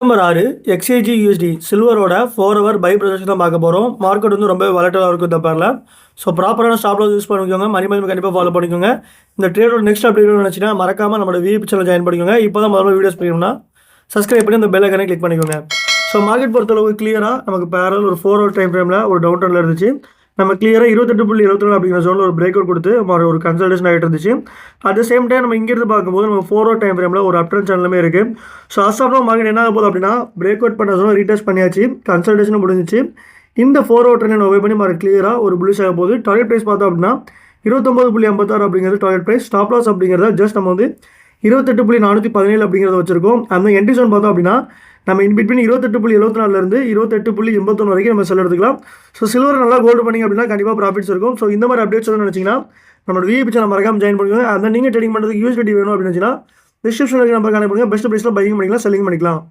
Number 6 XAG USD சில்வரோட 4 hour by projection தான் பார்க்க போகிறோம். மார்க்கெட் வந்து ரொம்ப வாலட்டிலாக இருக்கும் இந்த பேரில். ஸோ ப்ராப்பரான ஸ்டாப் லாஸ் யூஸ் பண்ணிக்கோங்க. மணி மணி கண்டிப்பாக ஃபாலோ பண்ணிக்கோங்க. இந்த ட்ரேடோட நெக்ஸ்ட் அப்டேட் நினச்சினா மறக்காமல் நம்மளோட விஐபி சேனல் ஜாயின் பண்ணிக்கோங்க. இப்போ தான் முதல்ல வீடியோஸ் பண்ணிக்கணும்னா சப்ஸ்கிரைப் பண்ணி அந்த பெல் ஐக்கானை கிளிக் பண்ணிக்கோங்க. ஸோ மார்க்கெட் பொறுத்தளவு கிளியராக நமக்கு பேரல் ஒரு 4 ஹவர் டைம் ஃப்ரேமில் ஒரு டவுன் ட்ரெண்டில் இருந்துச்சு. நம்ம கிளியராக 28.74 அப்படிங்கிற ஜோனில் ஒரு பிரேக் அவுட் கொடுத்து ஒரு கன்சல்டேஷன் ஆகிட்டு இருந்துச்சு. அட் த சேம் டைம் நம்ம இங்கேருந்து பார்க்கும்போது நம்ம 4 ஹவர் டைம் ஃப்ரேமில் ஒரு அப் ட்ரெண்ட் சேனலுமே இருக்குது. ஸோ அசாப்டோ மார்க்கெட் என்ன ஆக போகுது அப்படின்னா பிரேக் அவுட் பண்ண ஜோன் ரீடெஸ்ட் பண்ணியாச்சு, கன்சல்டேஷனும் முடிஞ்சிச்சு. இந்த 4 ஹவர் ட்ரெண்ட் ஒவே பண்ணி மார்க்கெட் கிளியராக ஒரு புல்லிஷ் ஆக போகுது. டார்கெட் ப்ரைஸ் பார்த்தோம் அப்படின்னா 29.56 அப்படிங்கிறது டார்கெட் ப்ரைஸ். ஸ்டாப் லாஸ் அப்படிங்கிறத ஜஸ்ட் நம்ம வந்து 28.417 அப்படிங்கிறத வச்சிருக்கோம். அந்த என்ட்ரி ஜோன் பார்த்தோம் அப்படின்னா நம்ம இன் பிட்வீன் 28.74 28.81 வரைக்கும் நம்ம செல் எடுத்துக்கலாம். ஸோ சில்வர் நல்லா கோல்டு பண்ணிங்க அப்படின்னா கண்டிப்பாக ப்ராஃபிட்ஸ் இருக்கும். ஸோ இந்த மாதிரி அப்டேட்ஸ் வந்து நினச்சிங்கன்னா நம்மளோட விஐபி சேனல் மறக்காம ஜாயின் பண்ணிக்கோங்க. அந்த நீங்கள் ட்ரேடிங் பண்ணுறதுக்கு யூஎஸ்டி வேணும் அப்படின்னு நினச்சிங்கன்னா டிஸ்கிரிப்ஷனில் நம்பர் கனெக்ட் பண்ணுங்கள். பெஸ்ட் ப்ரைஸில் பையிங் பண்ணிக்கலாம், செல்லிங் பண்ணிக்கலாம்.